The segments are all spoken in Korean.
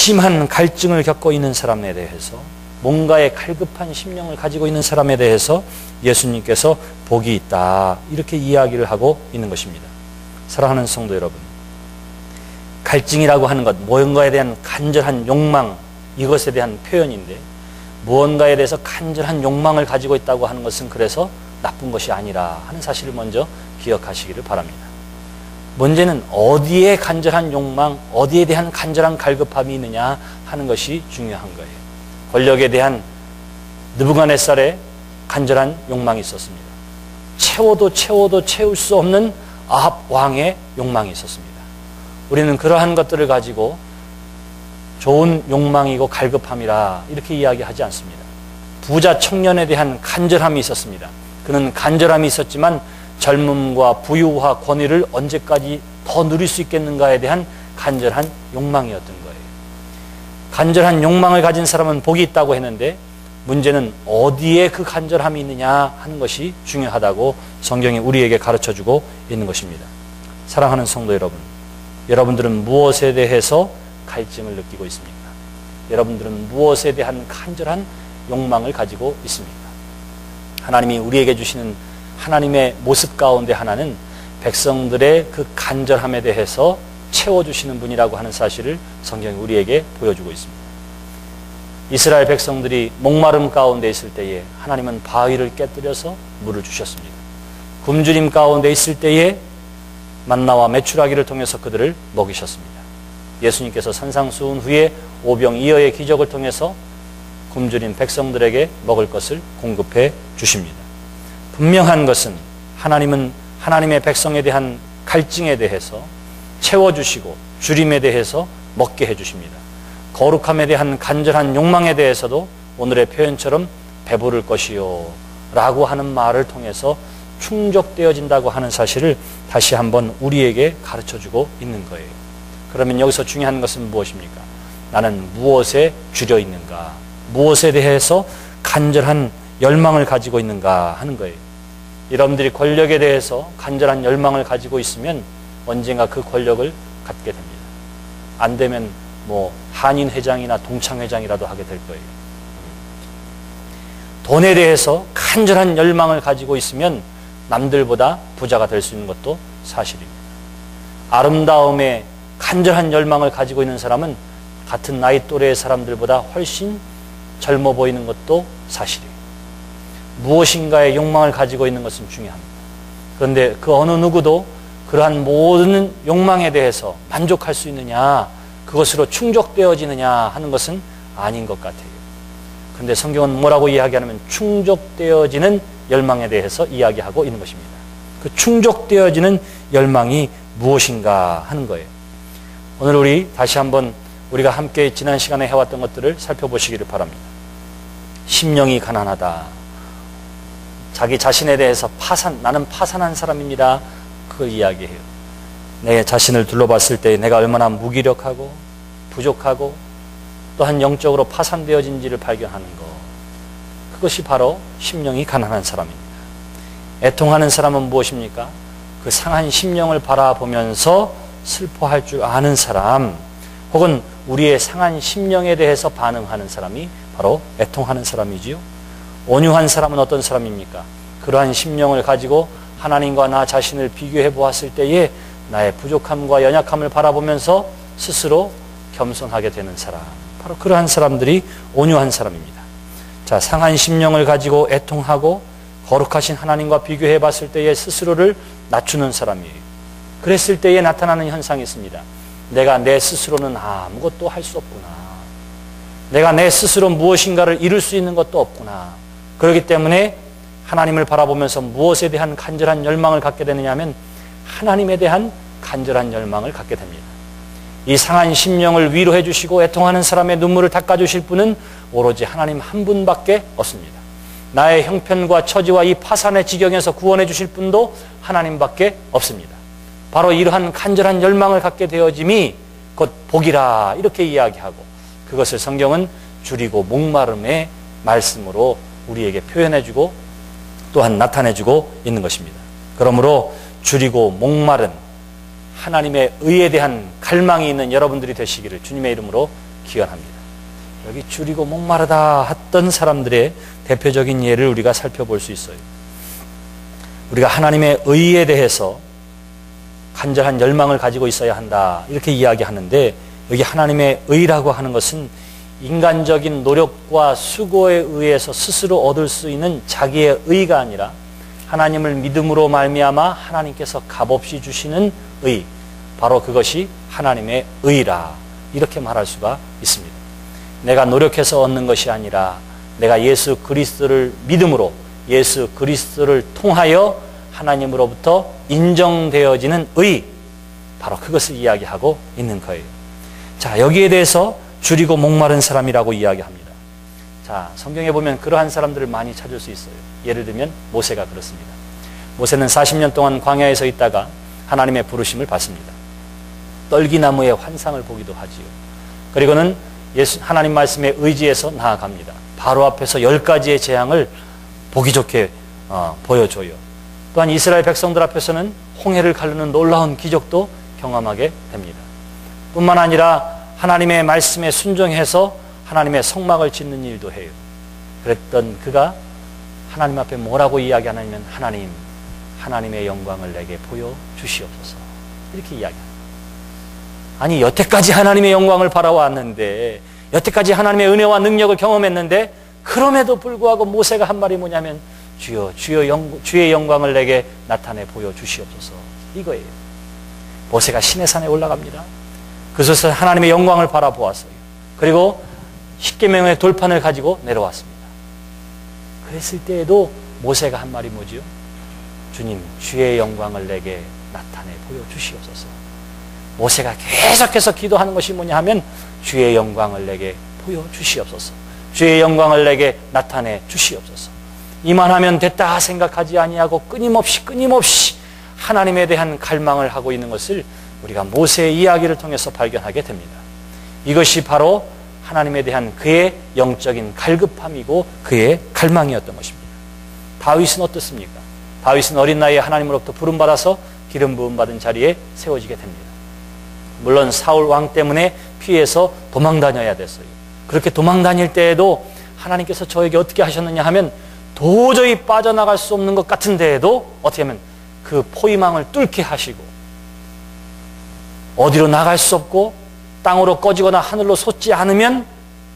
심한 갈증을 겪고 있는 사람에 대해서, 뭔가의 갈급한 심령을 가지고 있는 사람에 대해서 예수님께서 복이 있다, 이렇게 이야기를 하고 있는 것입니다. 사랑하는 성도 여러분, 갈증이라고 하는 것, 무언가에 대한 간절한 욕망, 이것에 대한 표현인데, 무언가에 대해서 간절한 욕망을 가지고 있다고 하는 것은 그래서 나쁜 것이 아니라 하는 사실을 먼저 기억하시기를 바랍니다. 문제는 어디에 간절한 욕망, 어디에 대한 간절한 갈급함이 있느냐 하는 것이 중요한 거예요. 권력에 대한 느부갓네살의 간절한 욕망이 있었습니다. 채워도 채울 수 없는 아합 왕의 욕망이 있었습니다. 우리는 그러한 것들을 가지고 좋은 욕망이고 갈급함이라 이렇게 이야기하지 않습니다. 부자 청년에 대한 간절함이 있었습니다. 그는 간절함이 있었지만 젊음과 부유와 권위를 언제까지 더 누릴 수 있겠는가에 대한 간절한 욕망이었던 거예요. 간절한 욕망을 가진 사람은 복이 있다고 했는데, 문제는 어디에 그 간절함이 있느냐 하는 것이 중요하다고 성경이 우리에게 가르쳐주고 있는 것입니다. 사랑하는 성도 여러분, 여러분들은 무엇에 대해서 갈증을 느끼고 있습니까? 여러분들은 무엇에 대한 간절한 욕망을 가지고 있습니까? 하나님이 우리에게 주시는 하나님의 모습 가운데 하나는 백성들의 그 간절함에 대해서 채워주시는 분이라고 하는 사실을 성경이 우리에게 보여주고 있습니다. 이스라엘 백성들이 목마름 가운데 있을 때에 하나님은 바위를 깨뜨려서 물을 주셨습니다. 굶주림 가운데 있을 때에 만나와 메추라기를 통해서 그들을 먹이셨습니다. 예수님께서 산상수훈 후에 오병이어의 기적을 통해서 굶주린 백성들에게 먹을 것을 공급해 주십니다. 분명한 것은 하나님은 하나님의 백성에 대한 갈증에 대해서 채워주시고 주림에 대해서 먹게 해주십니다. 거룩함에 대한 간절한 욕망에 대해서도 오늘의 표현처럼 배부를 것이요 라고 하는 말을 통해서 충족되어진다고 하는 사실을 다시 한번 우리에게 가르쳐주고 있는 거예요. 그러면 여기서 중요한 것은 무엇입니까? 나는 무엇에 줄여 있는가? 무엇에 대해서 간절한 열망을 가지고 있는가 하는 거예요. 여러분들이 권력에 대해서 간절한 열망을 가지고 있으면 언젠가 그 권력을 갖게 됩니다. 안 되면 한인회장이나 동창회장이라도 하게 될 거예요. 돈에 대해서 간절한 열망을 가지고 있으면 남들보다 부자가 될 수 있는 것도 사실입니다. 아름다움에 간절한 열망을 가지고 있는 사람은 같은 나이 또래의 사람들보다 훨씬 젊어 보이는 것도 사실이에요. 무엇인가의 욕망을 가지고 있는 것은 중요합니다. 그런데 그 어느 누구도 그러한 모든 욕망에 대해서 만족할 수 있느냐, 그것으로 충족되어지느냐 하는 것은 아닌 것 같아요. 그런데 성경은 뭐라고 이야기하냐면 충족되어지는 열망에 대해서 이야기하고 있는 것입니다. 그 충족되어지는 열망이 무엇인가 하는 거예요. 오늘 우리 다시 한번 우리가 함께 지난 시간에 해왔던 것들을 살펴보시기를 바랍니다. 심령이 가난하다. 자기 자신에 대해서 나는 파산한 사람입니다. 그걸 이야기해요. 내 자신을 둘러봤을 때 내가 얼마나 무기력하고 부족하고 또한 영적으로 파산되어진지를 발견하는 것. 그것이 바로 심령이 가난한 사람입니다. 애통하는 사람은 무엇입니까? 그 상한 심령을 바라보면서 슬퍼할 줄 아는 사람, 혹은 우리의 상한 심령에 대해서 반응하는 사람이 바로 애통하는 사람이지요. 온유한 사람은 어떤 사람입니까? 그러한 심령을 가지고 하나님과 나 자신을 비교해 보았을 때에 나의 부족함과 연약함을 바라보면서 스스로 겸손하게 되는 사람, 바로 그러한 사람들이 온유한 사람입니다. 자, 상한 심령을 가지고 애통하고 거룩하신 하나님과 비교해 봤을 때에 스스로를 낮추는 사람이에요. 그랬을 때에 나타나는 현상이 있습니다. 내가 내 스스로는 아무것도 할 수 없구나. 내가 내 스스로 무엇인가를 이룰 수 있는 것도 없구나. 그렇기 때문에 하나님을 바라보면서 무엇에 대한 간절한 열망을 갖게 되느냐 하면 하나님에 대한 간절한 열망을 갖게 됩니다. 이 상한 심령을 위로해 주시고 애통하는 사람의 눈물을 닦아주실 분은 오로지 하나님 한 분밖에 없습니다. 나의 형편과 처지와 이 파산의 지경에서 구원해 주실 분도 하나님밖에 없습니다. 바로 이러한 간절한 열망을 갖게 되어짐이 곧 복이라 이렇게 이야기하고, 그것을 성경은 줄이고 목마름의 말씀으로 우리에게 표현해주고 또한 나타내주고 있는 것입니다. 그러므로 줄이고 목마른 하나님의 의에 대한 갈망이 있는 여러분들이 되시기를 주님의 이름으로 기원합니다. 여기 줄이고 목마르다 했던 사람들의 대표적인 예를 우리가 살펴볼 수 있어요. 우리가 하나님의 의에 대해서 간절한 열망을 가지고 있어야 한다 이렇게 이야기하는데, 여기 하나님의 의라고 하는 것은 인간적인 노력과 수고에 의해서 스스로 얻을 수 있는 자기의 의가 아니라 하나님을 믿음으로 말미암아 하나님께서 값없이 주시는 의, 바로 그것이 하나님의 의라 이렇게 말할 수가 있습니다. 내가 노력해서 얻는 것이 아니라 내가 예수 그리스도를 믿음으로 예수 그리스도를 통하여 하나님으로부터 인정되어지는 의, 바로 그것을 이야기하고 있는 거예요. 자, 여기에 대해서 줄이고 목마른 사람이라고 이야기합니다. 자, 성경에 보면 그러한 사람들을 많이 찾을 수 있어요. 예를 들면 모세가 그렇습니다. 모세는 40년 동안 광야에서 있다가 하나님의 부르심을 받습니다. 떨기나무의 환상을 보기도 하지요. 그리고는 하나님 말씀에 의지해서 나아갑니다. 바로 앞에서 10가지의 재앙을 보기 좋게 보여줘요. 또한 이스라엘 백성들 앞에서는 홍해를 가르는 놀라운 기적도 경험하게 됩니다. 뿐만 아니라 하나님의 말씀에 순종해서 하나님의 성막을 짓는 일도 해요. 그랬던 그가 하나님 앞에 뭐라고 이야기하냐면, 하나님의 영광을 내게 보여주시옵소서 이렇게 이야기합니다. 아니, 여태까지 하나님의 영광을 바라왔는데, 여태까지 하나님의 은혜와 능력을 경험했는데, 그럼에도 불구하고 모세가 한 말이 뭐냐면, 주의 영광을 내게 나타내 보여주시옵소서 이거예요. 모세가 시내산에 올라갑니다. 그곳에서 하나님의 영광을 바라보았어요. 그리고 십계명의 돌판을 가지고 내려왔습니다. 그랬을 때에도 모세가 한 말이 뭐지요? 주님, 주의 영광을 내게 나타내 보여주시옵소서. 모세가 계속해서 기도하는 것이 뭐냐 하면, 주의 영광을 내게 보여주시옵소서, 주의 영광을 내게 나타내 주시옵소서. 이만하면 됐다 생각하지 아니하고 끊임없이 하나님에 대한 갈망을 하고 있는 것을 우리가 모세의 이야기를 통해서 발견하게 됩니다. 이것이 바로 하나님에 대한 그의 영적인 갈급함이고 그의 갈망이었던 것입니다. 다윗은 어떻습니까? 다윗은 어린 나이에 하나님으로부터 부름받아서 기름 부음 받은 자리에 세워지게 됩니다. 물론 사울 왕 때문에 피해서 도망 다녀야 됐어요. 그렇게 도망 다닐 때에도 하나님께서 저에게 어떻게 하셨느냐 하면, 도저히 빠져나갈 수 없는 것 같은 데에도 어떻게 하면 그 포위망을 뚫게 하시고, 어디로 나갈 수 없고 땅으로 꺼지거나 하늘로 솟지 않으면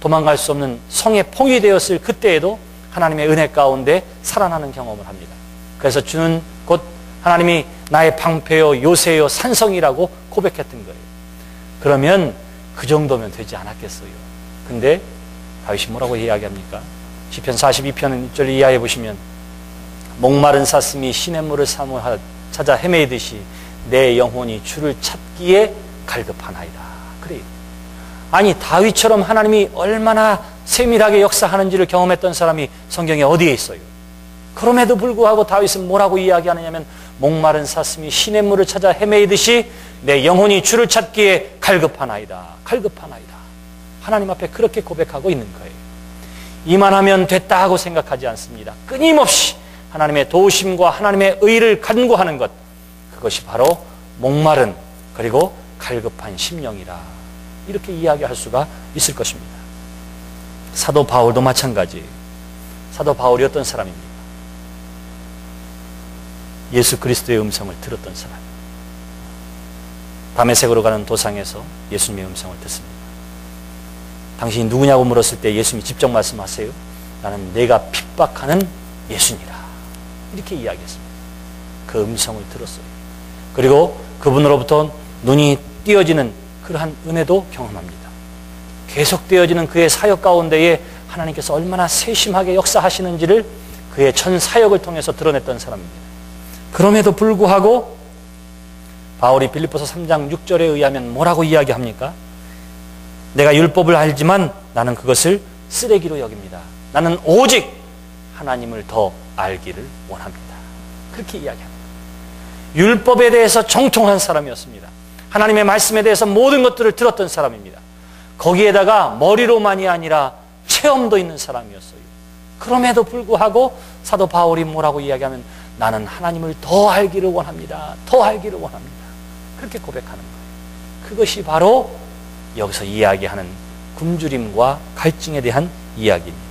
도망갈 수 없는 성에 포위되었을 그때에도 하나님의 은혜 가운데 살아나는 경험을 합니다. 그래서 주는 곧 하나님이 나의 방패요 요새요 산성이라고 고백했던 거예요. 그러면 그 정도면 되지 않았겠어요. 근데 다윗이 뭐라고 이야기합니까? 시편 42편 1절 이하에 보시면, 목마른 사슴이 시냇물을 찾아 헤매이듯이 내 영혼이 주를 찾기에 갈급하나이다. 그래요. 아니, 다윗처럼 하나님이 얼마나 세밀하게 역사하는지를 경험했던 사람이 성경에 어디에 있어요? 그럼에도 불구하고 다윗은 뭐라고 이야기하느냐면, 목마른 사슴이 시냇물을 찾아 헤매이듯이 내 영혼이 주를 찾기에 갈급하나이다. 갈급하나이다. 하나님 앞에 그렇게 고백하고 있는 거예요. 이만하면 됐다 하고 생각하지 않습니다. 끊임없이 하나님의 도우심과 하나님의 의를 간구하는 것, 그것이 바로 목마른 그리고 갈급한 심령이라 이렇게 이야기할 수가 있을 것입니다. 사도 바울도 마찬가지예요. 사도 바울이 어떤 사람입니까? 예수 그리스도의 음성을 들었던 사람. 다메섹으로 가는 도상에서 예수님의 음성을 듣습니다. 당신이 누구냐고 물었을 때 예수님이 직접 말씀하세요. 나는 내가 핍박하는 예수니라. 이렇게 이야기했습니다. 그 음성을 들었어요. 그리고 그분으로부터 눈이 띄어지는 그러한 은혜도 경험합니다. 계속되어지는 그의 사역 가운데에 하나님께서 얼마나 세심하게 역사하시는지를 그의 전 사역을 통해서 드러냈던 사람입니다. 그럼에도 불구하고 바울이 빌립보서 3장 6절에 의하면 뭐라고 이야기합니까? 내가 율법을 알지만 나는 그것을 쓰레기로 여깁니다. 나는 오직 하나님을 더 알기를 원합니다. 그렇게 이야기합니다. 율법에 대해서 정통한 사람이었습니다. 하나님의 말씀에 대해서 모든 것들을 들었던 사람입니다. 거기에다가 머리로만이 아니라 체험도 있는 사람이었어요. 그럼에도 불구하고 사도 바울이 뭐라고 이야기하면, 나는 하나님을 더 알기를 원합니다. 더 알기를 원합니다. 그렇게 고백하는 거예요. 그것이 바로 여기서 이야기하는 굶주림과 갈증에 대한 이야기입니다.